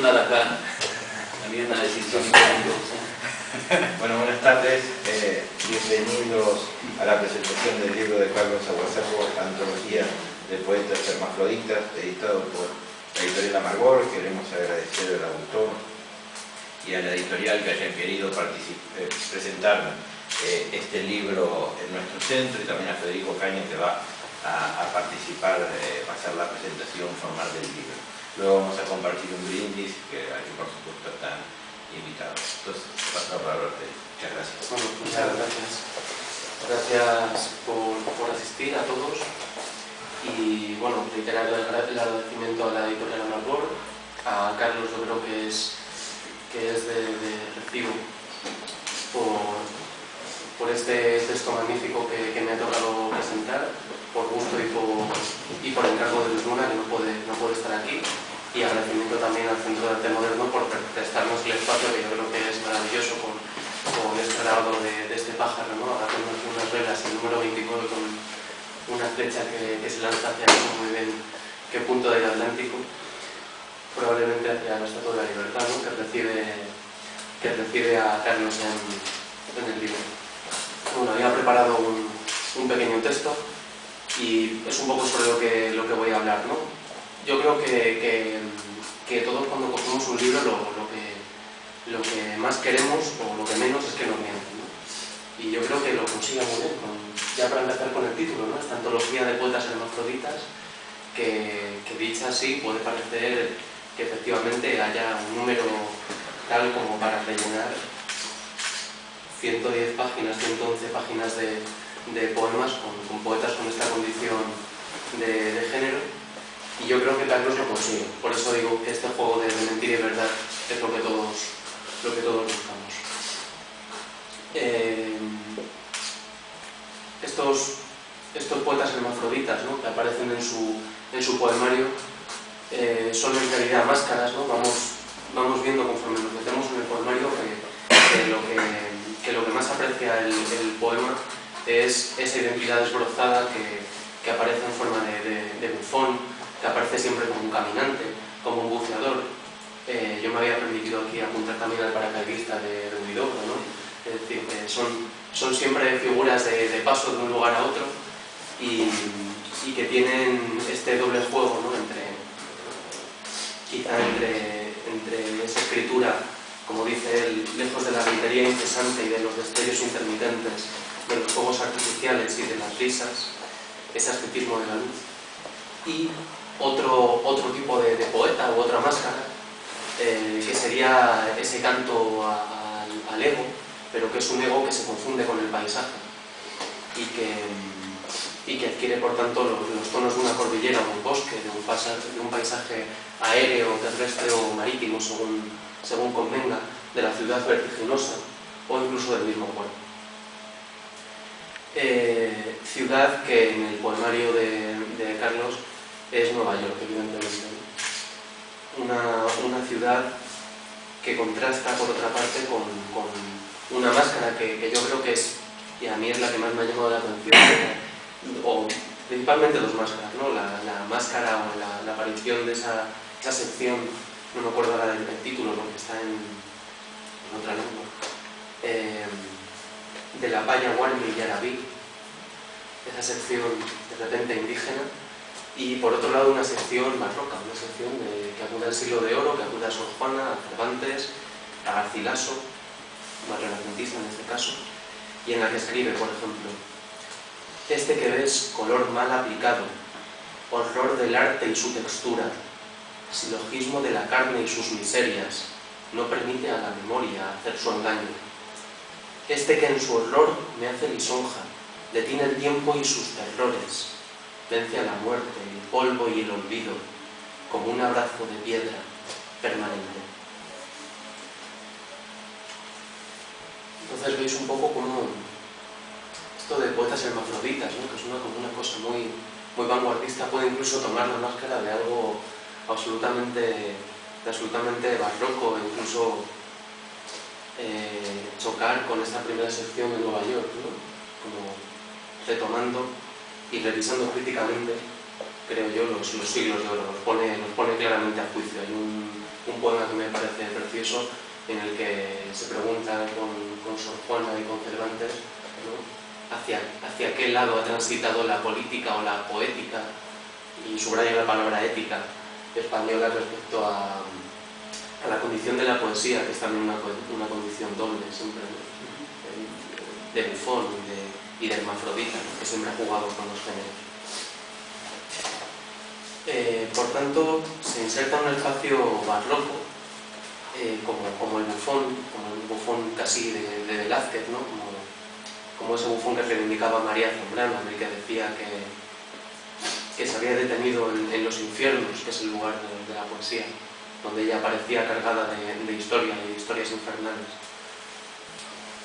tribunal acá, había una decisión. Bueno, buenas tardes, bienvenidos a la presentación del libro de Carlos Aguacerro, Antología de Poetas Hermafroditas, editado por la editorial Amargor. Queremos agradecer al autor y a la editorial que hayan querido presentar este libro en nuestro centro, y también a Federico Caña, que va a participar, va a hacer la presentación formal del libro. Luego vamos a compartir un brindis, que aquí por supuesto están invitados. Entonces, paso a hablar de. Muchas gracias. Bueno, muchas gracias. Gracias por asistir a todos. Y bueno, reiterar el agradecimiento a la editorial Amargor, a Carlos, yo creo que es de recibo por este texto magnífico que me ha tocado presentar, por gusto y por encargo de Luis Luna, que no puede estar aquí, y agradecimiento también al Centro de Arte Moderno por prestarnos el espacio, que yo creo que es maravilloso, con este grabado de este pájaro, ¿no? Ahora tenemos unas velas, el número 29 con una flecha que se lanza hacia muy bien qué punto del Atlántico, probablemente hacia la Estatua de la Libertad, ¿no? que recibe a Carlos en el libro. Bueno, había preparado un pequeño texto y es un poco sobre lo que voy a hablar, ¿no? Yo creo que todos, cuando cogemos un libro, lo que más queremos o lo que menos es que nos mienten, ¿no? Y yo creo que lo consigue muy bien, ya para empezar con el título, ¿no? Esta antología de poetas hermafroditas, que dicha así puede parecer que efectivamente haya un número tal como para rellenar 110 páginas, 111 páginas de poemas con poetas con esta condición de género, y yo creo que Carlos lo consigue. Por eso digo que este juego de mentira y verdad es lo que todos buscamos. Estos poetas hermafroditas, ¿no?, que aparecen en su poemario, son en realidad máscaras, ¿no? Vamos viendo conforme nos metemos en el poemario que lo que más aprecia el poema es esa identidad esbozada que aparece en forma de bufón, que aparece siempre como un caminante, como un buceador. Yo me había permitido aquí apuntar también al paracaidista de Huidobro, ¿no? Es decir, que son siempre figuras de paso de un lugar a otro, y que tienen este doble juego, ¿no? Quizá entre esa escritura, como dice él, lejos de la gritería incesante y de los destellos intermitentes, de los fuegos artificiales y de las risas, ese ascetismo de la luz, y otro tipo de poeta u otra máscara, que sería ese canto al ego, pero que es un ego que se confunde con el paisaje y que adquiere por tanto los tonos de una cordillera o un bosque, de un paisaje aéreo, terrestre o marítimo, según convenga, de la ciudad vertiginosa o incluso del mismo pueblo. Ciudad que en el poemario de Carlos es Nueva York, evidentemente. Una ciudad que contrasta, por otra parte, con una máscara que yo creo que es, y a mí es la que más me ha llamado la atención, o principalmente dos máscaras, ¿no? La máscara o la aparición de esa sección, no me acuerdo ahora del título porque está en otra lengua, de la Paya Guarni y Yarabí, esa sección de repente indígena, y por otro lado una sección barroca, una sección que acude al siglo de oro, que acude a Sor Juana, a Cervantes, a Garcilaso, más renacentista en este caso, y en la que escribe, por ejemplo: este que ves, color mal aplicado, horror del arte y su textura, silogismo de la carne y sus miserias, no permite a la memoria hacer su engaño. Este que en su horror me hace lisonja, detiene el tiempo y sus terrores, vence a la muerte, el polvo y el olvido, como un abrazo de piedra permanente. Entonces veis un poco como esto de poetas hermafroditas, ¿no?, que es como una cosa muy vanguardista, puede incluso tomar la máscara de algo absolutamente barroco, e incluso chocar con esta primera sección de Nueva York, ¿no?, como retomando y revisando críticamente, creo yo, los siglos de oro, los pone claramente a juicio. Hay un poema que me parece precioso, en el que se pregunta con Sor Juana y con Cervantes, ¿no?, hacia qué lado ha transitado la política o la poética, y subraya la palabra ética española respecto a la condición de la poesía, que es también una condición doble siempre, ¿no?, de bufón y de hermafrodita, ¿no?, que siempre ha jugado con los géneros. Por tanto, se inserta en un espacio barroco, como el bufón casi de Velázquez, ¿no?, como ese bufón que reivindicaba María Zambrano, en el que decía que se había detenido en los infiernos, que es el lugar de la poesía, donde ella aparecía cargada de historias infernales.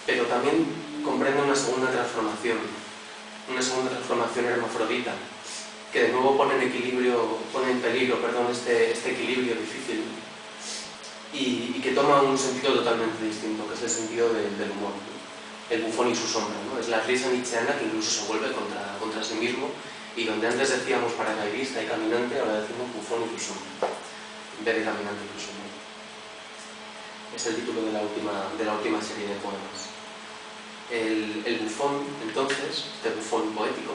Pero también comprende una segunda transformación hermafrodita, que de nuevo pone en peligro este equilibrio difícil, y que toma un sentido totalmente distinto, que es el sentido del humor, ¿no?, el bufón y su sombra, ¿no? Es la risa nietzscheana que incluso se vuelve contra sí mismo, y donde antes decíamos paracaidista y caminante, ahora decimos bufón y su sombra, en vez de caminante y su sombra. Es el título de la última serie de poemas. El bufón, entonces, este bufón poético,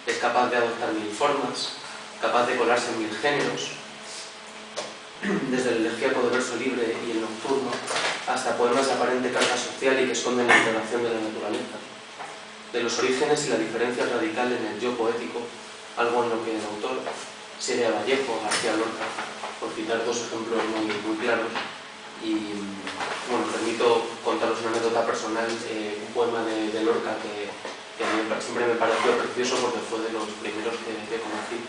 es capaz de adoptar 1000 formas, capaz de colarse en 1000 géneros, desde el elegíaco de verso libre y el nocturno, hasta poemas de aparente carga social y que esconden la integración de la naturaleza. De los orígenes y la diferencia radical en el yo poético, algo en lo que el autor, Siria Vallejo, García Lorca, por citar dos ejemplos muy claros. Y bueno, permito contaros una anécdota personal, un poema de Lorca que siempre me pareció precioso porque fue de los primeros que conocí.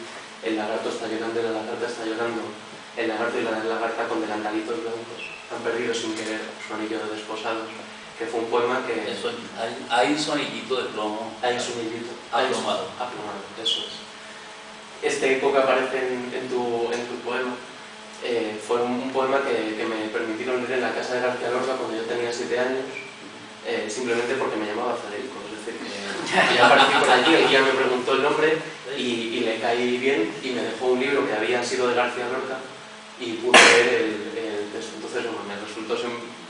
El lagarto está llorando y la lagarta está llorando. El lagarto y la lagarta con delantalitos blancos han perdido sin querer su anillo de desposados, que fue un poema que... Eso, hay sonidito de plomo. Hay un sonidito. Aplomado. Aplomado, eso es. Este eco que aparece en tu poema fue un poema que me permitieron leer en la casa de García Lorca cuando yo tenía 7 años, simplemente porque me llamaba Federico. Es decir, que ya aparecí por allí, el guía me preguntó el nombre y le caí bien y me dejó un libro que había sido de García Lorca y pude leer el texto. Entonces, bueno, me resultó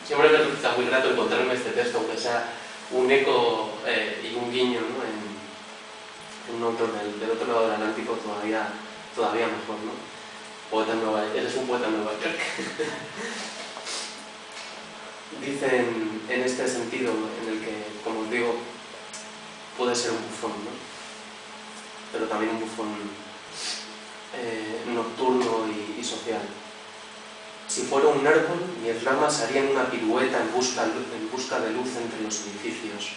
siempre me resulta muy grato encontrarme este texto, aunque sea un eco y un guiño, ¿no?, en un autor del otro lado del Atlántico todavía mejor, ¿no? Poeta en Nueva York. Eres un poeta en Nueva York. Dicen en este sentido, en el que, como os digo, puede ser un bufón, ¿no?, pero también un bufón nocturno y social. Si fuera un árbol, mis ramas harían una pirueta en busca de luz entre los edificios.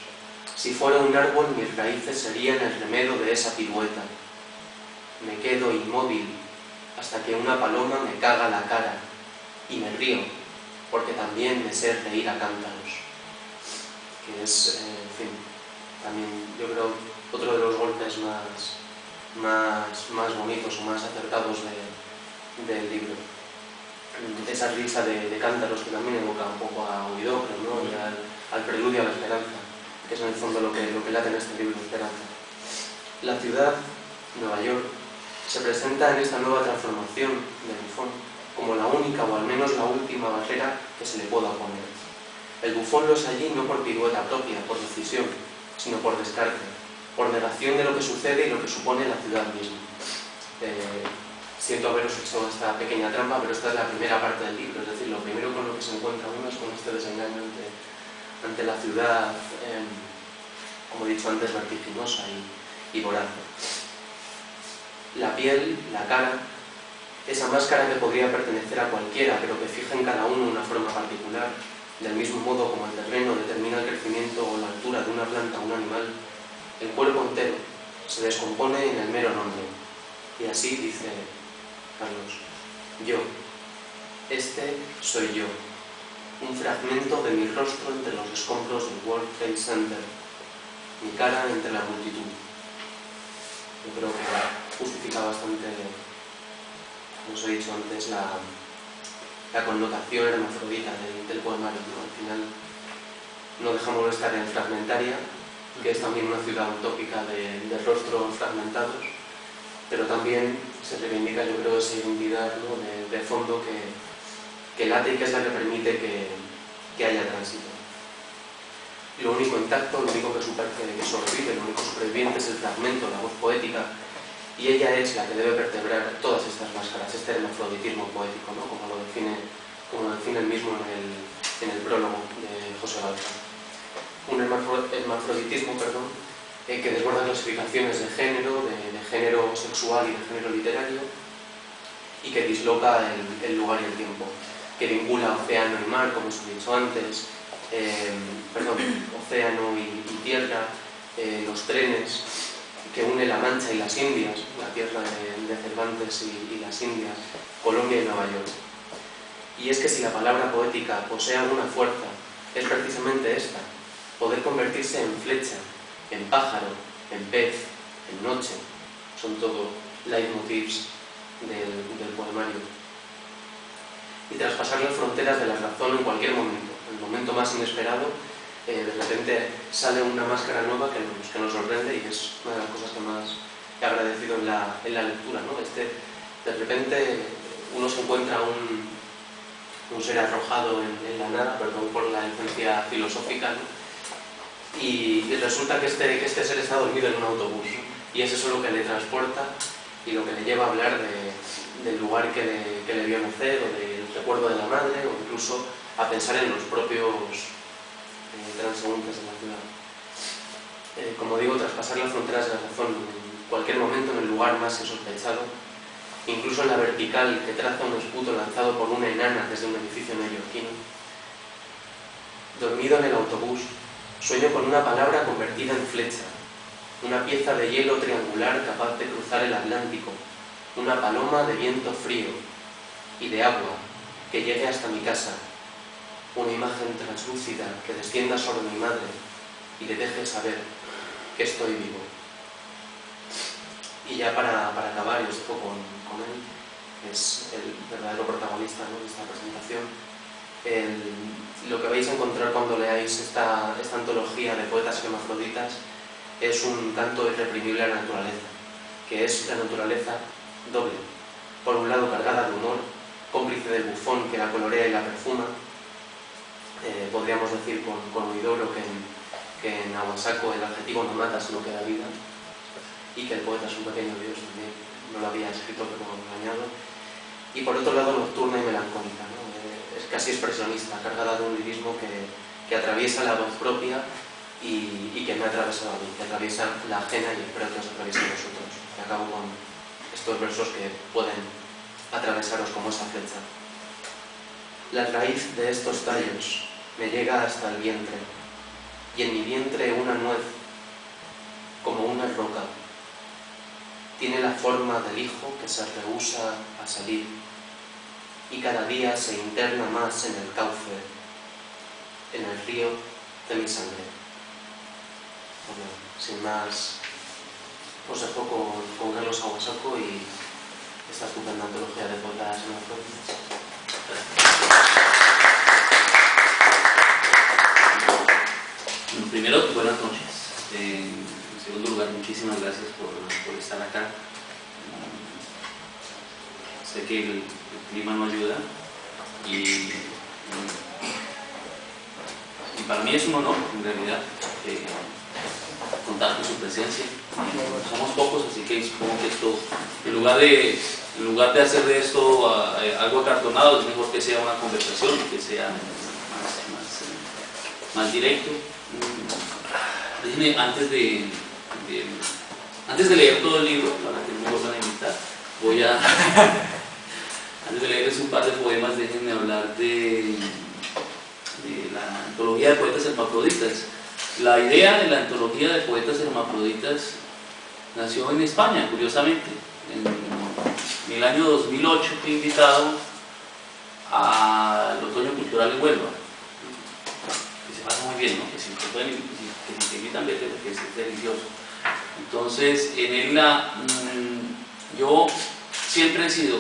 Si fuera un árbol, mis raíces serían el remedo de esa pirueta. Me quedo inmóvil hasta que una paloma me caga la cara y me río, porque también me sé reír a cántaros. Que es, en fin, también yo creo otro de los golpes más bonitos o más acertados del libro. Esa risa de cántaros que también evoca un poco a Huidobro, ¿no?, y al preludio a la esperanza, que es en el fondo lo que late en este libro, Esperanza. La ciudad, Nueva York, se presenta en esta nueva transformación del bufón como la única o al menos la última barrera que se le pueda oponer. El bufón lo es allí no por pirueta propia, por decisión, sino por descarte, por negación de lo que sucede y lo que supone la ciudad misma. Siento haberos hecho esta pequeña trampa, pero esta es la primera parte del libro, es decir, lo primero con lo que se encuentra uno es con este desengaño ante la ciudad, como he dicho antes, vertiginosa y voraz. La piel, la cara, esa máscara que podría pertenecer a cualquiera, pero que fija en cada uno una forma particular, del mismo modo como el terreno determina el crecimiento o la altura de una planta o un animal, el cuerpo entero se descompone en el mero nombre. Y así dice Carlos: yo, este soy yo, un fragmento de mi rostro entre los escombros del World Trade Center, mi cara entre la multitud. Yo creo que justifica bastante, como os he dicho antes, la connotación hermafrodita del poemario, ¿no? Al final no dejamos de estar en Fragmentaria, que es también una ciudad utópica de rostros fragmentados, pero también se reivindica, yo creo, esa identidad, ¿no?, de fondo que late y que es la que permite que haya tránsito. Lo único intacto, lo único que sobrevive, lo único superviviente es el fragmento, la voz poética, y ella es la que debe vertebrar todas estas máscaras, este hermafroditismo poético, ¿no? como lo define él mismo en el prólogo de José Galván. Un hermafroditismo, que desborda clasificaciones de género sexual y de género literario, y que disloca el lugar y el tiempo, que vincula océano y mar, como os he dicho antes, océano y tierra, los trenes, que une La Mancha y las Indias, la tierra de Cervantes y las Indias, Colombia y Nueva York. Y es que si la palabra poética posee alguna fuerza, es precisamente esta: poder convertirse en flecha, en pájaro, en pez, en noche. Son todo leitmotivs del poemario. Y traspasar las fronteras de la razón en cualquier momento, en el momento más inesperado, de repente sale una máscara nueva que nos sorprende, y es una de las cosas que más he agradecido en la lectura, ¿no? De repente uno se encuentra un ser arrojado en la nada, perdón por la influencia filosófica, ¿no? Y resulta que este ser está dormido en un autobús, ¿no? Y es eso lo que le transporta y lo que le lleva a hablar del lugar que le vio nacer, o del recuerdo de la madre, o incluso a pensar en los propios transeúntes de la ciudad. Como digo, traspasar las fronteras de la razón en cualquier momento, en el lugar más insospechado, incluso en la vertical que traza un esputo lanzado por una enana desde un edificio neoyorquino. Dormido en el autobús, sueño con una palabra convertida en flecha, una pieza de hielo triangular capaz de cruzar el Atlántico, una paloma de viento frío y de agua que llegue hasta mi casa, una imagen translúcida que descienda sobre mi madre y le deje saber que estoy vivo. Y ya para acabar, y os dejo con él, que es el verdadero protagonista, ¿no?, de esta presentación, lo que vais a encontrar cuando leáis esta antología de poetas hermafroditas es un canto irreprimible a la naturaleza, que es la naturaleza doble. Por un lado, cargada de humor, cómplice del bufón que la colorea y la perfuma. Podríamos decir con Huidobro que en Aguasaco el adjetivo no mata sino que da vida, y que el poeta es un pequeño dios también, no lo había escrito pero como lo añado. Y por otro lado, nocturna y melancólica, ¿no? Es casi expresionista, cargada de un lirismo que atraviesa la voz propia y que me ha atravesado a mí, que atraviesa la ajena y espero que os atraviese a vosotros. Y acabo con estos versos que pueden atravesaros como esa flecha. La raíz de estos tallos me llega hasta el vientre, y en mi vientre una nuez, como una roca, tiene la forma del hijo que se rehúsa a salir, y cada día se interna más en el cauce, en el río de mi sangre. Bueno, sin más, os dejo con Carlos Aguasaco y esta estupenda antología de poetas hermafroditas. Bueno, primero, buenas noches. En segundo lugar, muchísimas gracias por estar acá. Sé que el clima no ayuda y para mí es un honor, en realidad, contar con su presencia. Somos pocos, así que supongo que esto, en lugar de hacer de esto algo acartonado, es mejor que sea una conversación, que sea más directo. Déjenme, antes de leer todo el libro, para que no me vuelvan a invitar, antes de leerles un par de poemas, déjenme hablar de la antología de poetas hermafroditas. La idea de la antología de poetas hermafroditas nació en España, curiosamente. En el año 2008 fui invitado al Otoño Cultural de Huelva. Que se pasa muy bien, ¿no? Que si te invitan, vete porque es delicioso. Entonces, en él yo siempre he sido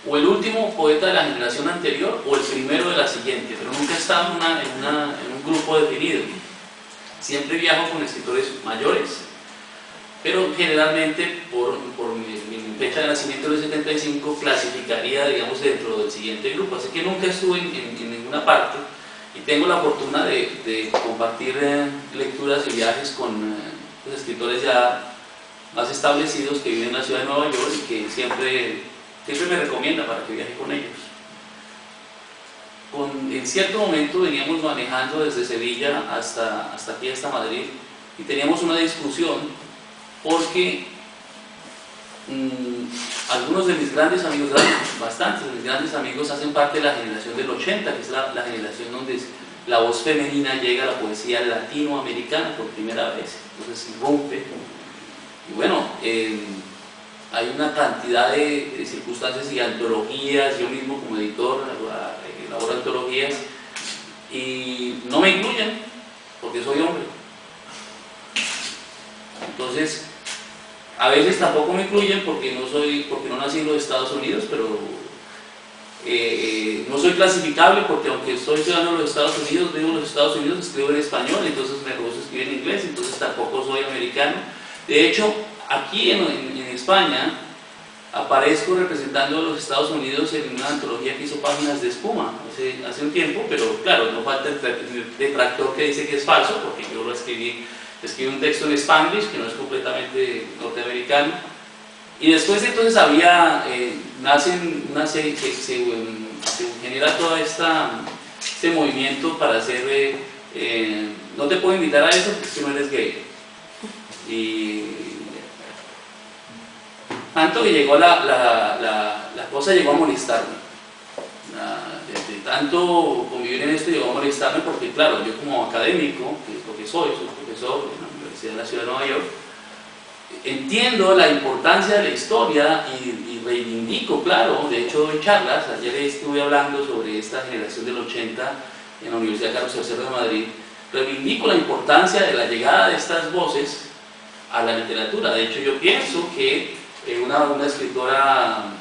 o el último poeta de la generación anterior o el primero de la siguiente, pero nunca he estado en un grupo definido. Siempre viajo con escritores mayores, pero generalmente por mi fecha de nacimiento del 75 clasificaría, digamos, dentro del siguiente grupo, así que nunca estuve en ninguna parte y tengo la fortuna de compartir lecturas y viajes con escritores ya más establecidos que viven en la ciudad de Nueva York y que siempre me recomienda para que viaje con ellos. En cierto momento veníamos manejando desde Sevilla hasta aquí, hasta Madrid, y teníamos una discusión porque algunos de mis grandes amigos, bastantes de mis grandes amigos, hacen parte de la generación del 80, que es la generación donde la voz femenina llega a la poesía latinoamericana por primera vez, entonces irrumpe. Y bueno, hay una cantidad de circunstancias y antologías, yo mismo como editor elaboro antologías y no me incluyen porque soy hombre. Entonces, a veces tampoco me incluyen porque no nací en los Estados Unidos, pero no soy clasificable porque aunque soy ciudadano de los Estados Unidos, vivo en los Estados Unidos, escribo en español, entonces me rehúso a escribir en inglés, entonces tampoco soy americano. De hecho, aquí en España aparezco representando a los Estados Unidos en una antología que hizo Páginas de Espuma hace un tiempo, pero claro, no falta el detractor que dice que es falso, porque yo escribí un texto en Spanglish que no es completamente norteamericano, y después entonces se genera todo este movimiento para hacer, no te puedo invitar a eso porque es que no eres gay, y tanto que llegó la cosa llegó a molestarme, de tanto convivir en esto llegó a molestarme porque claro, yo como académico, que es lo que soy profesor en la Universidad de la Ciudad de Nueva York, entiendo la importancia de la historia y reivindico, claro, de hecho doy charlas, ayer estuve hablando sobre esta generación del 80 en la Universidad Carlos III de Madrid, reivindico la importancia de la llegada de estas voces a la literatura. De hecho yo pienso que una escritora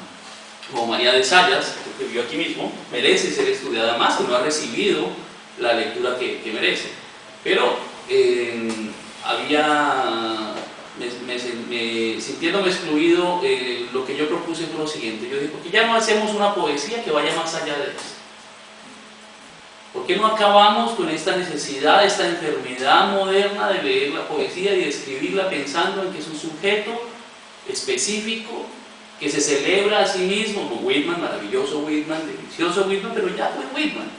como María de Zayas, que vivió aquí mismo, merece ser estudiada más, que no ha recibido la lectura que merece. Pero sintiéndome excluido, lo que yo propuse fue lo siguiente. Yo dije, ¿por qué ya no hacemos una poesía que vaya más allá de esto? ¿Por qué no acabamos con esta necesidad, esta enfermedad moderna de leer la poesía y de escribirla pensando en que es un sujeto específico que se celebra a sí mismo, como Whitman, maravilloso Whitman, delicioso Whitman, pero ya fue Whitman?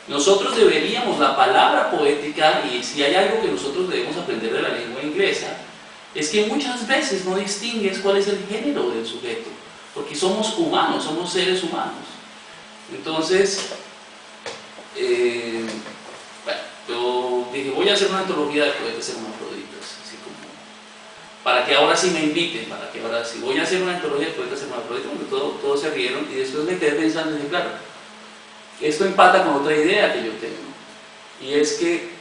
Nosotros deberíamos, la palabra poética, y si hay algo que nosotros debemos aprender de la lengua inglesa, es que muchas veces no distingues cuál es el género del sujeto, porque somos humanos, somos seres humanos. Entonces, bueno, yo dije, voy a hacer una antología de poetas hermafroditas, así como, para que ahora sí me inviten, para que ahora sí, voy a hacer una antología de poetas hermafroditas, porque todos se rieron, y después me quedé pensando y dije, claro, esto empata con otra idea que yo tengo, y es que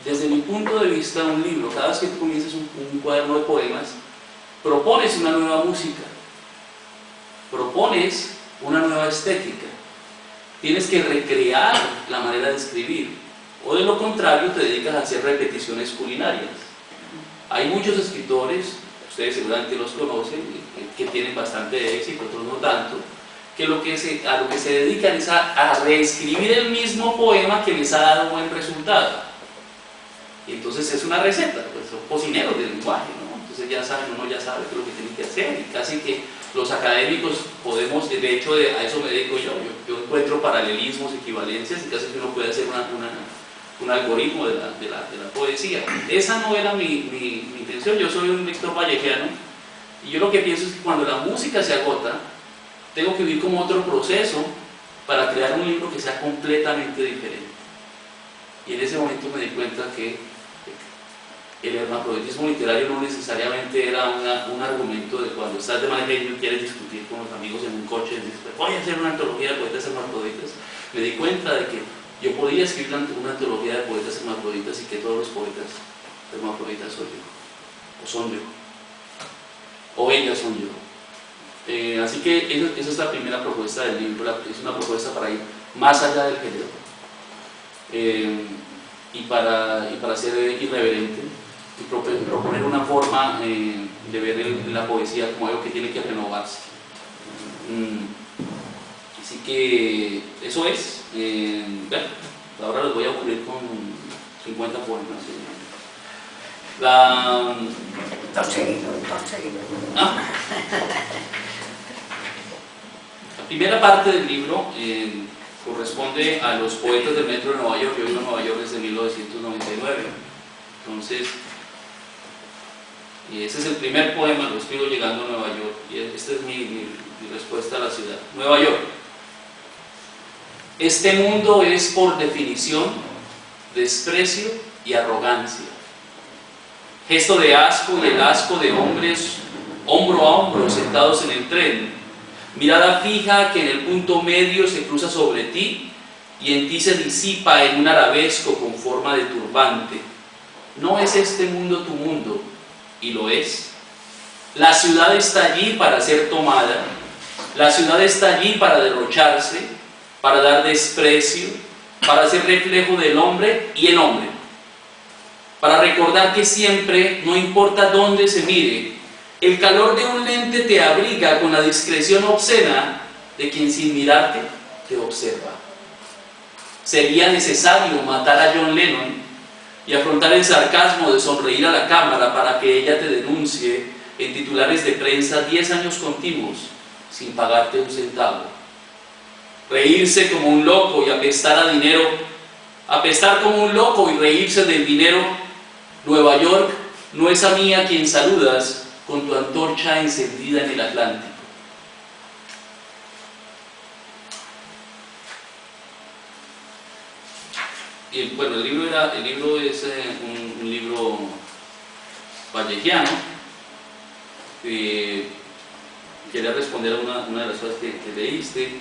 desde mi punto de vista un libro, cada vez que tú comienzas un cuaderno de poemas, propones una nueva música, propones una nueva estética, tienes que recrear la manera de escribir, o de lo contrario te dedicas a hacer repeticiones culinarias. Hay muchos escritores, ustedes seguramente los conocen, que tienen bastante éxito, otros no tanto, que a lo que se dedican es a reescribir el mismo poema que les ha dado buen resultado. Y entonces es una receta, pues son cocineros del lenguaje, ¿no? Entonces uno ya sabe qué es lo que tiene que hacer, y casi que los académicos podemos, de hecho a eso me dedico yo encuentro paralelismos, equivalencias, y casi que uno puede hacer un algoritmo de la poesía. Esa no era mi intención. Yo soy un lector vallejiano, y yo lo que pienso es que cuando la música se agota, tengo que vivir como otro proceso para crear un libro que sea completamente diferente. Y en ese momento me di cuenta que el hermafroditismo literario no necesariamente era un argumento de cuando estás de manera y quieres discutir con los amigos en un coche y dices, voy a hacer una antología de poetas hermafroditas. Me di cuenta de que yo podía escribir una antología de poetas hermafroditas y que todos los poetas hermafroditas soy yo, o son yo, o ellas son yo. Así que esa es la primera propuesta del libro, es una propuesta para ir más allá del género, y para ser irreverente, proponer una forma de ver la poesía como algo que tiene que renovarse. Así que eso es. Bueno, ahora les voy a ocurrir con 50 poemas. Todo seguido. La primera parte del libro corresponde a los poetas del metro de Nueva York. Yo vivo en Nueva York desde 1999. Entonces, ese es el primer poema, lo escribo llegando a Nueva York. Y esta es mi respuesta a la ciudad. Nueva York. Este mundo es por definición desprecio y arrogancia. Gesto de asco y el asco de hombres hombro a hombro sentados en el tren. Mirada fija que en el punto medio se cruza sobre ti y en ti se disipa en un arabesco con forma de turbante. No es este mundo tu mundo, y lo es. La ciudad está allí para ser tomada, la ciudad está allí para derrocharse, para dar desprecio, para ser reflejo del hombre y el hombre. Para recordar que siempre, no importa dónde se mire, el calor de un lente te abriga con la discreción obscena de quien sin mirarte te observa. Sería necesario matar a John Lennon y afrontar el sarcasmo de sonreír a la cámara para que ella te denuncie en titulares de prensa 10 años continuos sin pagarte un centavo. Reírse como un loco y apestar a dinero, apestar como un loco y reírse del dinero. Nueva York no es a mí a quien saludas con tu antorcha encendida en el Atlántico. Y bueno, el libro es un libro vallejiano. Quería responder a una de las cosas que leíste.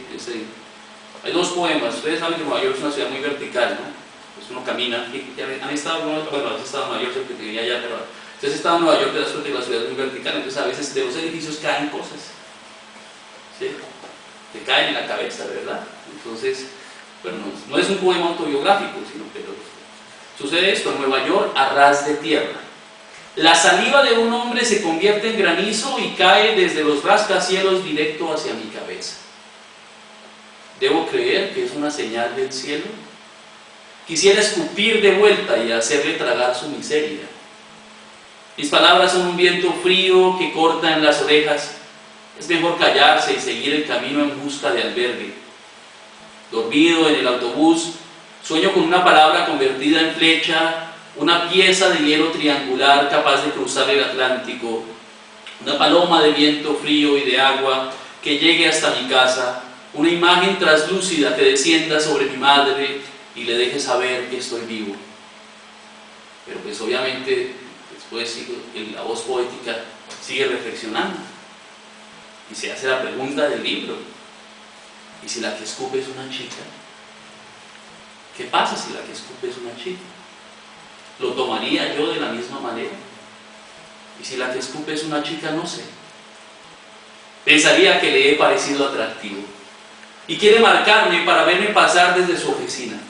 Hay dos poemas. Ustedes saben que Nueva York es una ciudad muy vertical, ¿no? Pues uno camina, han estado, bueno, has estado en Nueva York, siempre que vivía allá, pero si has estado en Nueva York te das cuenta que la ciudad es muy vertical, entonces a veces de los edificios caen cosas, ¿sí? Te caen en la cabeza, ¿verdad? Entonces, bueno, no es un poema autobiográfico, sino que sucede esto: en Nueva York, a ras de tierra. La saliva de un hombre se convierte en granizo y cae desde los rascacielos directo hacia mi cabeza. ¿Debo creer que es una señal del cielo? Quisiera escupir de vuelta y hacerle tragar su miseria. Mis palabras son un viento frío que corta en las orejas. Es mejor callarse y seguir el camino en busca de albergue. Dormido en el autobús, sueño con una palabra convertida en flecha, una pieza de hielo triangular capaz de cruzar el Atlántico, una paloma de viento frío y de agua que llegue hasta mi casa, una imagen traslúcida que descienda sobre mi madre y le deje saber que estoy vivo. Pero pues obviamente después la voz poética sigue reflexionando y se hace la pregunta del libro: ¿y si la que escupe es una chica? ¿Qué pasa si la que escupe es una chica? ¿Lo tomaría yo de la misma manera? ¿Y si la que escupe es una chica? No sé. Pensaría que le he parecido atractivo y quiere marcarme para verme pasar desde su oficina.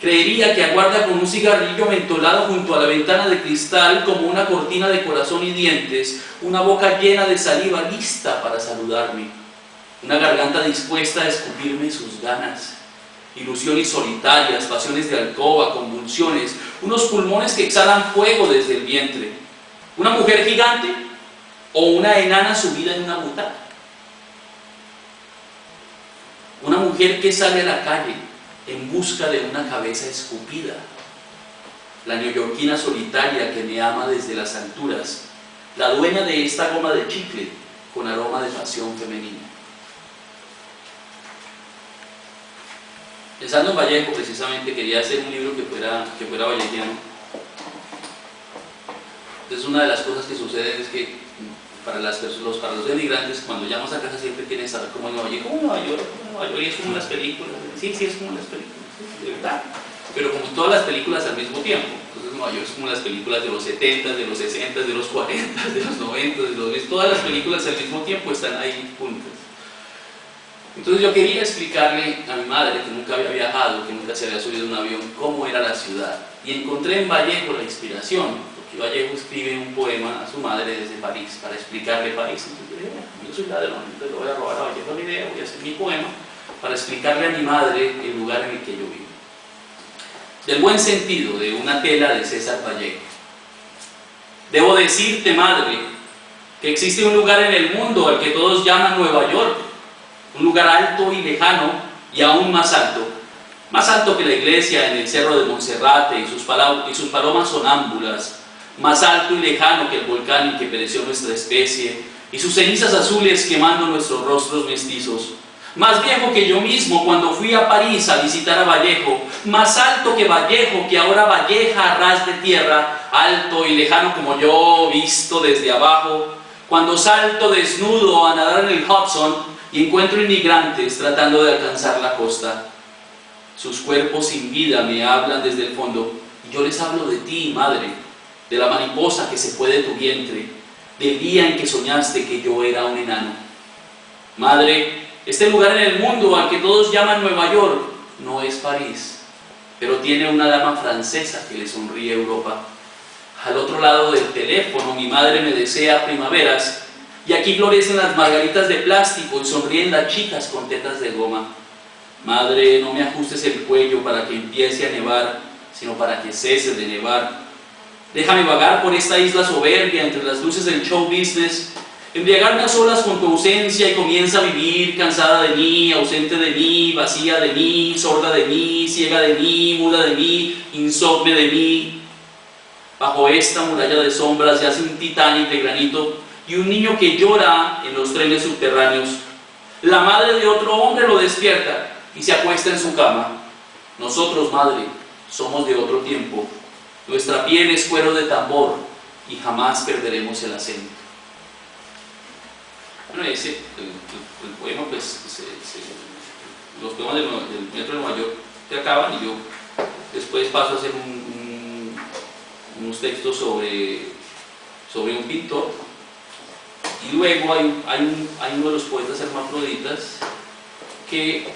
Creería que aguarda con un cigarrillo mentolado junto a la ventana de cristal como una cortina de corazón y dientes, una boca llena de saliva lista para saludarme, una garganta dispuesta a escupirme sus ganas, ilusiones solitarias, pasiones de alcoba, convulsiones, unos pulmones que exhalan fuego desde el vientre, una mujer gigante o una enana subida en una butaca, una mujer que sale a la calle en busca de una cabeza escupida, la neoyorquina solitaria que me ama desde las alturas, la dueña de esta goma de chicle con aroma de pasión femenina. Pensando en Vallejo, precisamente quería hacer un libro que fuera vallejiano. Entonces una de las cosas que sucede es que para los emigrantes, cuando llamas a casa siempre quieren saber cómo es Nueva York. ¿Cómo Nueva York? Y es como las películas. Sí, es como las películas, sí, de verdad. Pero como todas las películas al mismo tiempo. Entonces Nueva York es como las películas de los 70, de los 60, de los 40, de los 90, de los 2000. Todas las películas al mismo tiempo están ahí juntas. Entonces yo quería explicarle a mi madre, que nunca había viajado, que nunca se había subido a un avión, cómo era la ciudad. y encontré en Vallejo la inspiración, porque Vallejo escribe un poema a su madre desde París, para explicarle París. Entonces dije, bueno, yo soy ladrón, entonces lo voy a robar a Vallejo la idea, voy a hacer mi poema para explicarle a mi madre el lugar en el que yo vivo. Del buen sentido de una tela de César Vallejo. Debo decirte, madre, que existe un lugar en el mundo al que todos llaman Nueva York, un lugar alto y lejano y aún más alto que la iglesia en el cerro de Monserrate y sus palomas sonámbulas, más alto y lejano que el volcán en que pereció nuestra especie y sus cenizas azules quemando nuestros rostros mestizos, más viejo que yo mismo cuando fui a París a visitar a Vallejo, más alto que Vallejo, que ahora Valleja a ras de tierra, alto y lejano como yo visto desde abajo, cuando salto desnudo a nadar en el Hudson y encuentro inmigrantes tratando de alcanzar la costa. Sus cuerpos sin vida me hablan desde el fondo, y yo les hablo de ti, madre, de la mariposa que se fue de tu vientre, del día en que soñaste que yo era un enano. Madre, este lugar en el mundo al que todos llaman Nueva York no es París, pero tiene una dama francesa que le sonríe a Europa. Al otro lado del teléfono mi madre me desea primaveras, y aquí florecen las margaritas de plástico y sonríen las chicas con tetas de goma. Madre, no me ajustes el cuello para que empiece a nevar, sino para que cese de nevar. Déjame vagar por esta isla soberbia entre las luces del show business, embriagarme a solas con tu ausencia y comienza a vivir cansada de mí, ausente de mí, vacía de mí, sorda de mí, ciega de mí, muda de mí, insomne de mí. Bajo esta muralla de sombras yace un Titanic de granito y un niño que llora en los trenes subterráneos. La madre de otro hombre lo despierta y se acuesta en su cama. Nosotros, madre, somos de otro tiempo. Nuestra piel es cuero de tambor y jamás perderemos el acento. Bueno, el poema, pues, los poemas del Metro de Nueva York se acaban y yo después paso a hacer unos textos sobre un pintor, y luego hay uno de los poetas hermafroditas que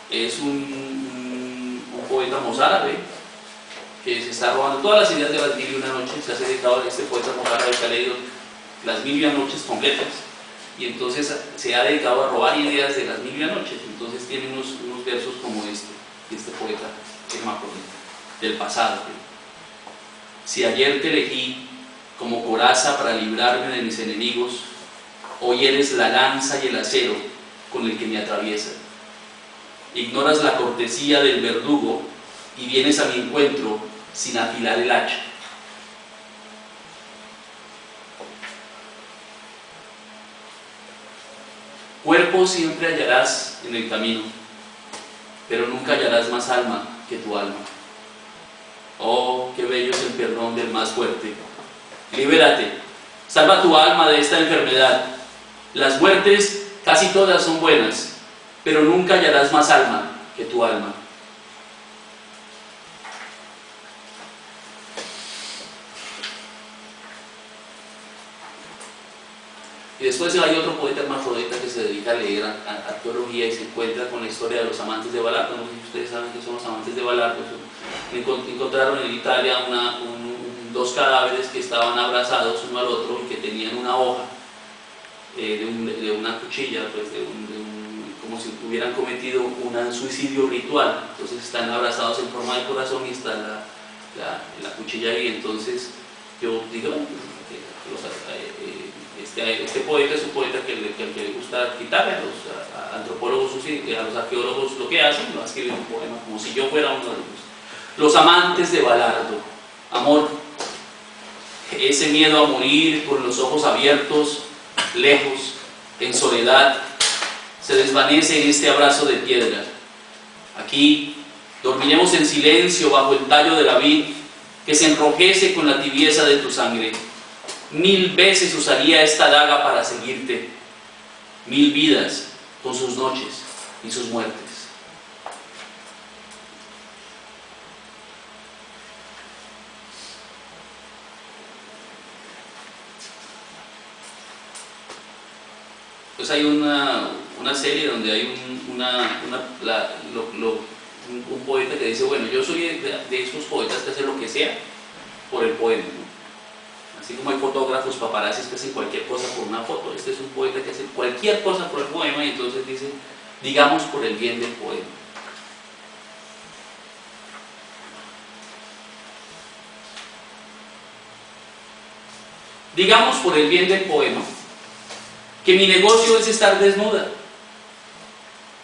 es un poeta mozárabe que se está robando todas las ideas de las 1001 noches. Se ha dedicado a este poeta mozárabe que ha leído las 1001 noches completas, y entonces se ha dedicado a robar ideas de las 1001 noches. Entonces tiene unos versos como este poeta hermafrodita del pasado. Si ayer te elegí como coraza para librarme de mis enemigos, hoy eres la lanza y el acero con el que me atraviesa. Ignoras la cortesía del verdugo y vienes a mi encuentro sin afilar el hacha. Cuerpo siempre hallarás en el camino, pero nunca hallarás más alma que tu alma. Oh, qué bello es el perdón del más fuerte. Libérate, salva tu alma de esta enfermedad. Las muertes casi todas son buenas, pero nunca hallarás más alma que tu alma. Y después hay otro poeta hermafrodita que se dedica a leer arqueología y se encuentra con la historia de los amantes de Balardo. No sé si ustedes saben qué son los amantes de Balardo. Encontraron en Italia dos cadáveres que estaban abrazados uno al otro y que tenían una hoja de una cuchilla, pues como si hubieran cometido un suicidio ritual. Entonces están abrazados en forma de corazón y está la cuchilla ahí. Entonces yo digo, este poeta es un poeta que le gusta quitarle a los antropólogos, a los arqueólogos lo que hacen, lo escribe un poema como si yo fuera uno de ellos. Los amantes de Balardo. Amor, ese miedo a morir con los ojos abiertos, lejos, en soledad, se desvanece en este abrazo de piedra. Aquí dormiremos en silencio bajo el tallo de la vid que se enrojece con la tibieza de tu sangre. 1000 veces usaría esta daga para seguirte, 1000 vidas con sus noches y sus muertes. Pues hay una serie donde hay un poeta que dice, bueno, yo soy de esos poetas que hacen lo que sea por el poema, ¿no? Así como hay fotógrafos paparazzis que hacen cualquier cosa por una foto, este es un poeta que hace cualquier cosa por el poema, y entonces dice, digamos por el bien del poema. Digamos por el bien del poema que mi negocio es estar desnuda,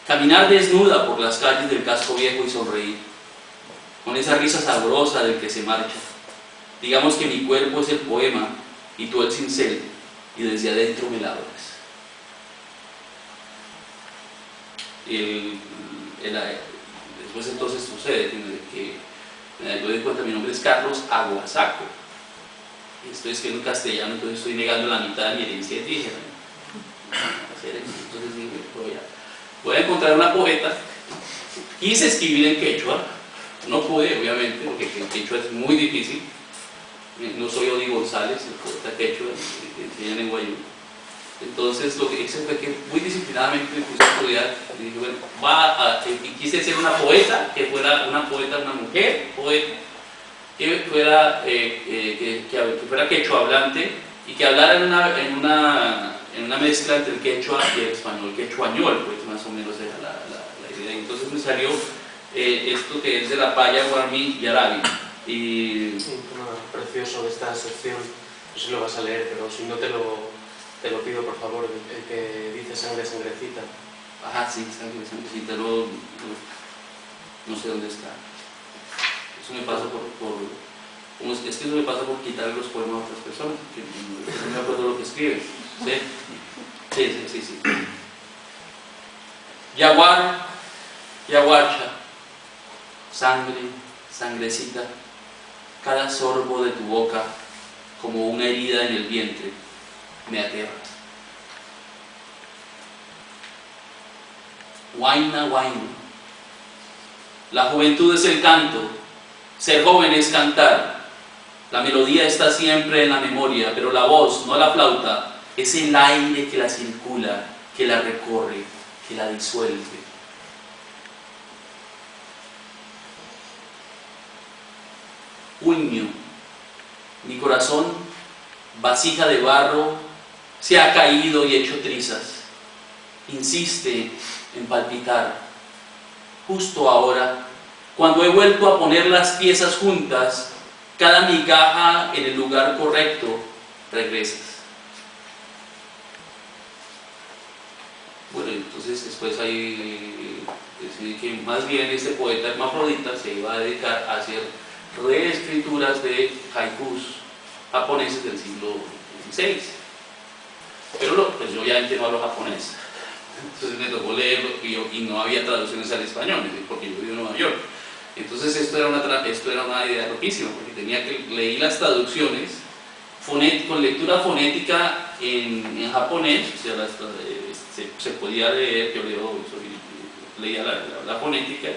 caminar desnuda por las calles del casco viejo y sonreír, con esa risa sabrosa del que se marcha. Digamos que mi cuerpo es el poema y tú el cincel, y desde adentro me labras. Después entonces sucede que me doy cuenta, mi nombre es Carlos Aguasaco. Estoy escribiendo en castellano, entonces estoy negando la mitad de mi herencia indígena. Entonces dije, voy a encontrar una poeta. Quise escribir en quechua, no pude obviamente, porque el quechua es muy difícil. No soy Odi González, el poeta quechua que enseñan en Guayú. Entonces lo que hice fue que muy disciplinadamente me puse a estudiar y dije, bueno, y quise ser una poeta, que fuera una poeta, una mujer poeta, que fuera quechua hablante y que hablara en una mezcla entre el quechua y el español, quechuañol, pues más o menos era la idea. Entonces me salió esto que es de la Paya Guarmí Yarabi. Y sí, un tema precioso de esta sección, no sé si lo vas a leer, pero si no te lo pido por favor, el que dice sangre, sangrecita. Ajá, sí, sangre, sangrecita, no sé dónde está. Eso me pasa es que eso me pasa por quitarle los poemas a otras personas, que no me acuerdo lo que escriben. Sí. Yaguar, yaguarcha, sangre, sangrecita, cada sorbo de tu boca, como una herida en el vientre, me aterra. Huayna, huayna. La juventud es el canto, ser joven es cantar. La melodía está siempre en la memoria, pero la voz, no la flauta, es el aire que la circula, que la recorre, que la disuelve. Uño, mi corazón, vasija de barro, se ha caído y hecho trizas. Insiste en palpitar. Justo ahora, cuando he vuelto a poner las piezas juntas, cada migaja en el lugar correcto, regresas. Bueno, entonces después ahí decidí que más bien este poeta hermafrodita se iba a dedicar a hacer reescrituras de haikus japoneses del siglo XVI. Pero pues yo obviamente no hablo japonés, entonces me tocó leerlo y no había traducciones al español, porque yo vivo en Nueva York. Entonces esto era una idea loquísima, porque leí las traducciones con lectura fonética en japonés, o sea, se podía leer, yo leía la fonética,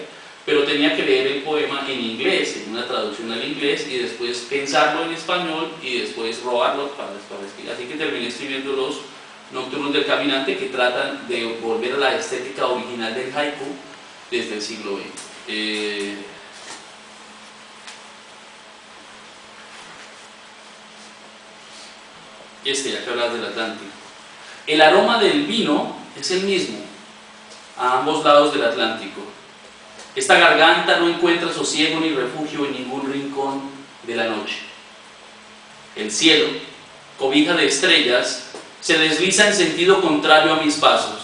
pero tenía que leer el poema en inglés, en una traducción al inglés, y después pensarlo en español y después robarlo para escribir. Así que terminé escribiendo los Nocturnos del Caminante, que tratan de volver a la estética original del haiku desde el siglo XX. Ya que hablas del Atlántico. El aroma del vino es el mismo a ambos lados del Atlántico. Esta garganta no encuentra sosiego ni refugio en ningún rincón de la noche. El cielo, cobija de estrellas, se desliza en sentido contrario a mis pasos.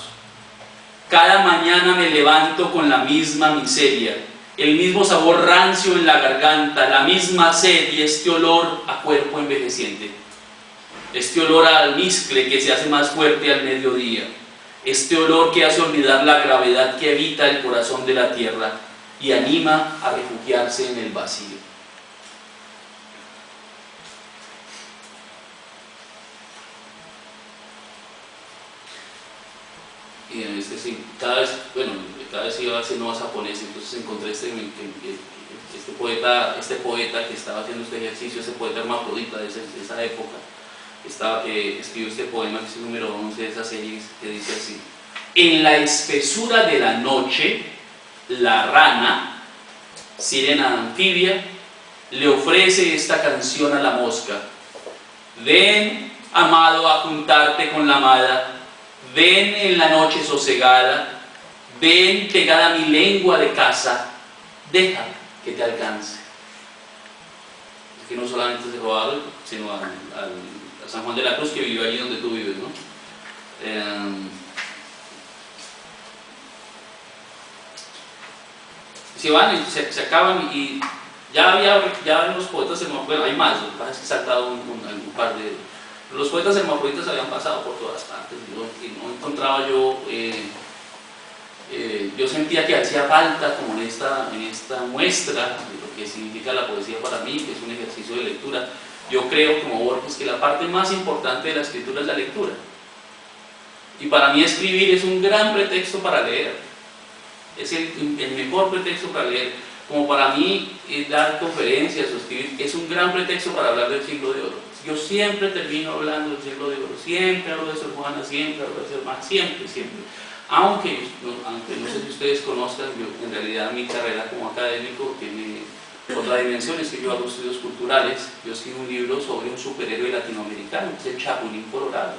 Cada mañana me levanto con la misma miseria, el mismo sabor rancio en la garganta, la misma sed y este olor a cuerpo envejeciente. Este olor a almizcle que se hace más fuerte al mediodía. Este olor que hace olvidar la gravedad que habita el corazón de la tierra y anima a refugiarse en el vacío. Y cada vez iba haciendo más japonés, entonces encontré este poeta que estaba haciendo este ejercicio, ese poeta hermafrodita de esa época, escribió este poema, que es el número 11 de esa serie, que dice así: en la espesura de la noche, la rana sirena anfibia, le ofrece esta canción a la mosca. Ven, amado, a juntarte con la amada, ven en la noche sosegada, ven pegada a mi lengua de casa, deja que te alcance. Es que no solamente se robaron, sino a San Juan de la Cruz, que vivió allí donde tú vives, ¿no? Se van y se acaban, y ya los poetas hermafroditas, bueno, hay más, lo que pasa es que he saltado un par de... Los poetas hermafroditas habían pasado por todas partes, y no encontraba yo... yo sentía que hacía falta, como en esta muestra de lo que significa la poesía para mí, que es un ejercicio de lectura. Yo creo, como Borges, que la parte más importante de la escritura es la lectura. Y para mí escribir es un gran pretexto para leer. Es el mejor pretexto para leer. Como para mí dar conferencias o escribir es un gran pretexto para hablar del siglo de oro. Yo siempre termino hablando del siglo de oro, siempre hablo de Sor Juana, siempre hablo de Sor Juana, siempre. Aunque no sé si ustedes conozcan, yo, en realidad mi carrera como académico tiene otra dimensión, es que yo hago estudios culturales. Yo escribo un libro sobre un superhéroe latinoamericano, que es el Chapulín Colorado.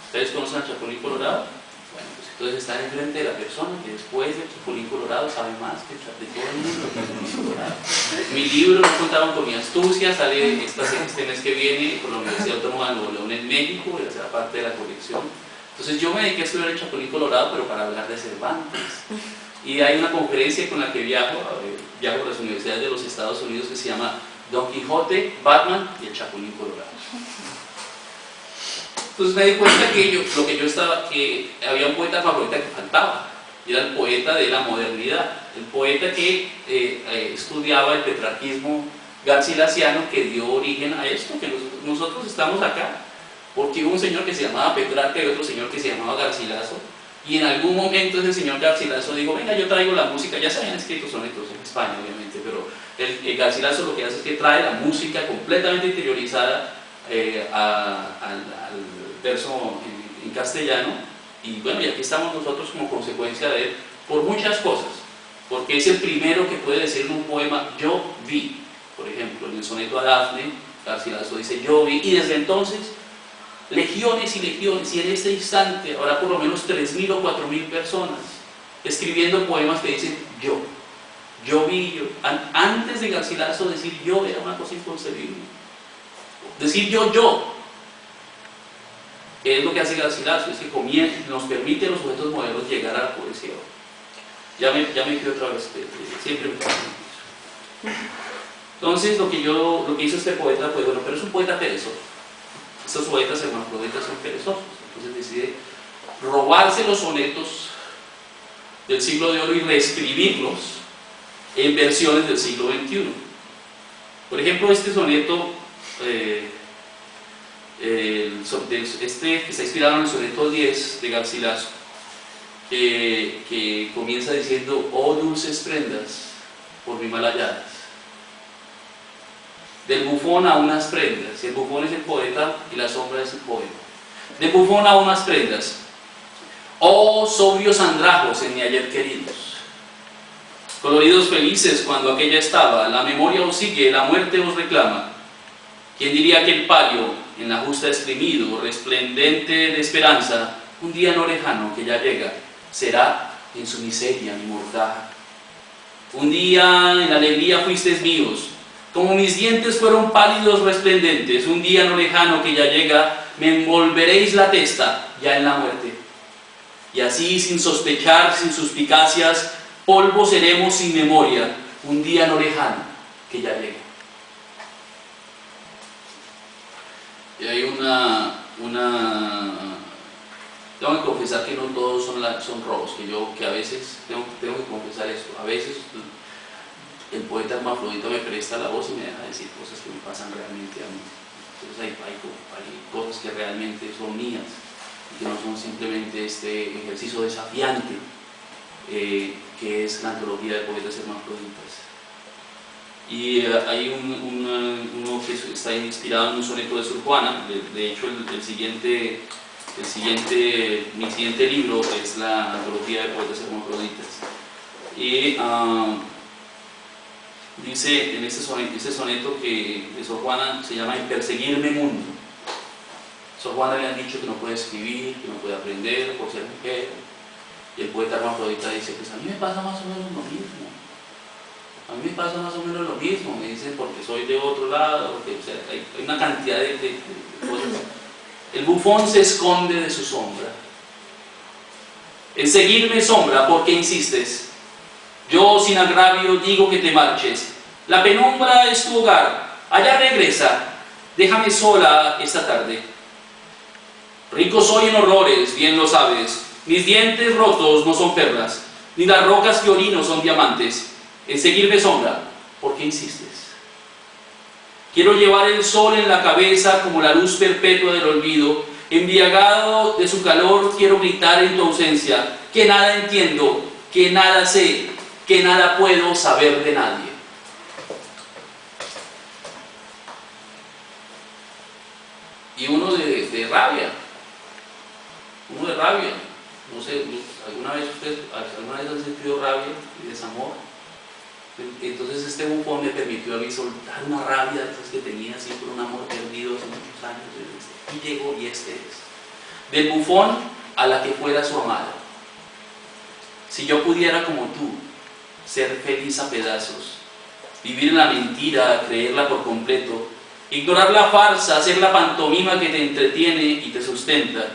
¿Ustedes conocen al Chapulín Colorado? Bueno, pues entonces están enfrente de la persona que después del Chapulín Colorado sabe más que de todo el mundo del Chapulín Colorado. Mi libro, No contaban con mi astucia, sale este mes que viene por la Universidad Autónoma de Nuevo León en México, y será parte de la colección. Entonces yo me dediqué a estudiar el Chapulín Colorado, pero para hablar de Cervantes. Y hay una conferencia con la que viajo a las universidades de los Estados Unidos, que se llama Don Quijote, Batman y el Chapulín Colorado. Entonces me di cuenta que había un poeta favorito que faltaba, y era el poeta de la modernidad, el poeta que estudiaba el petrarquismo garcilaciano, que dio origen a esto, que nosotros estamos acá, porque hubo un señor que se llamaba Petrarca y otro señor que se llamaba Garcilaso, y en algún momento ese señor Garcilaso dijo: venga, yo traigo la música. Ya se habían escrito sonetos en España, obviamente, pero el Garcilaso lo que hace es que trae la música completamente interiorizada al verso en castellano, y bueno, y aquí estamos nosotros como consecuencia de él, por muchas cosas, porque es el primero que puede decir en un poema: yo vi. Por ejemplo, en el soneto a Dafne, Garcilaso dice: yo vi, y desde entonces legiones y legiones, y en este instante habrá por lo menos 3.000 o 4.000 personas escribiendo poemas que dicen yo vi, yo. Antes de Garcilaso, decir yo era una cosa inconcebible. Decir yo. Es lo que hace Garcilaso, es que nos permite a los sujetos modernos llegar a la poesía. Ya me fui otra vez, siempre me pasa. Entonces lo que hizo este poeta, pues bueno, pero es un poeta perezoso. Estos poetas hermafroditas son perezosos, entonces decide robarse los sonetos del siglo de oro y reescribirlos en versiones del siglo XXI. Por ejemplo, este soneto, que está inspirado en el soneto 10 de Garcilaso, que comienza diciendo: oh dulces prendas por mi mal halladas. Del bufón a unas prendas, y el bufón es el poeta y la sombra es el poema. Del bufón a unas prendas, oh sobrios andrajos en mi ayer queridos, coloridos felices cuando aquella estaba, la memoria os sigue, la muerte os reclama. ¿Quién diría que el palio en la justa exprimido, resplendente de esperanza, un día no lejano que ya llega, será en su miseria mi mortaja? Un día en alegría fuisteis míos, como mis dientes fueron pálidos resplendentes, un día no lejano que ya llega, me envolveréis la testa ya en la muerte. Y así, sin sospechar, sin suspicacias, polvo seremos sin memoria, un día no lejano que ya llega. Y hay tengo que confesar que no todos son robos, que a veces tengo que confesar esto. A veces el poeta hermafrodita me presta la voz y me deja decir cosas que me pasan realmente a mí. Entonces hay cosas que realmente son mías y que no son simplemente este ejercicio desafiante que es la antología de poetas hermafroditas. Y hay uno que está inspirado en un soneto de Sor Juana. De hecho, mi siguiente libro es la antología de poetas hermafroditas. Y dice en este soneto que de Sor Juana se llama "En perseguirme mundo". Sor Juana le han dicho que no puede escribir, que no puede aprender por ser mujer, y el poeta hermafrodita dice, pues a mí me pasa más o menos lo mismo. A mí me pasa más o menos lo mismo, me dicen porque soy de otro lado, porque, o sea, hay una cantidad de cosas. El bufón se esconde de su sombra. En seguirme sombra, ¿por qué insistes? Yo sin agravio digo que te marches. La penumbra es tu hogar, allá regresa, déjame sola esta tarde. Rico soy en horrores, bien lo sabes. Mis dientes rotos no son perlas, ni las rocas que orino son diamantes. En seguirme sombra, ¿por qué insistes? Quiero llevar el sol en la cabeza como la luz perpetua del olvido. Embriagado de su calor quiero gritar en tu ausencia, que nada entiendo, que nada sé, que nada puedo saber de nadie. Y uno de rabia, no sé, ¿alguna vez han sentido rabia y desamor? Entonces este bufón me permitió a mí soltar una rabia de esas que tenía así por un amor perdido hace muchos años, y llegó, y este es. Del bufón a la que fuera su amada. Si yo pudiera como tú, ser feliz a pedazos, vivir en la mentira, creerla por completo, ignorar la farsa, hacer la pantomima que te entretiene y te sustenta.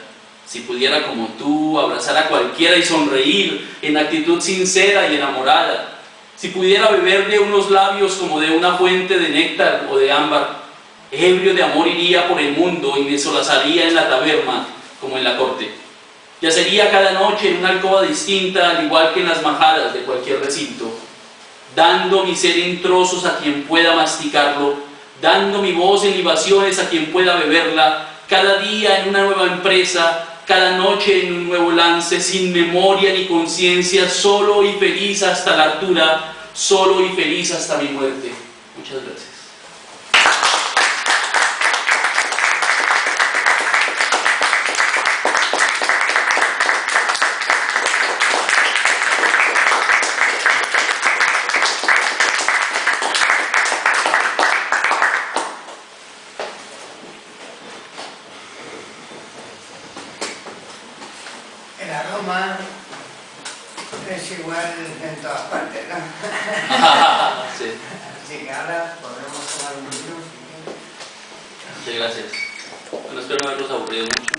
Si pudiera como tú, abrazar a cualquiera y sonreír en actitud sincera y enamorada. Si pudiera beber de unos labios como de una fuente de néctar o de ámbar, ebrio de amor iría por el mundo y me solazaría en la taberna como en la corte. Yacería cada noche en una alcoba distinta, al igual que en las majadas de cualquier recinto, dando mi ser en trozos a quien pueda masticarlo, dando mi voz en libaciones a quien pueda beberla, cada día en una nueva empresa, cada noche en un nuevo lance, sin memoria ni conciencia, solo y feliz hasta la altura, solo y feliz hasta mi muerte. Muchas gracias. El aroma es igual en todas partes, ¿no? Sí. Así que ahora podremos tomar un vino. Muchas gracias. Bueno, espero no haberlos aburrido mucho.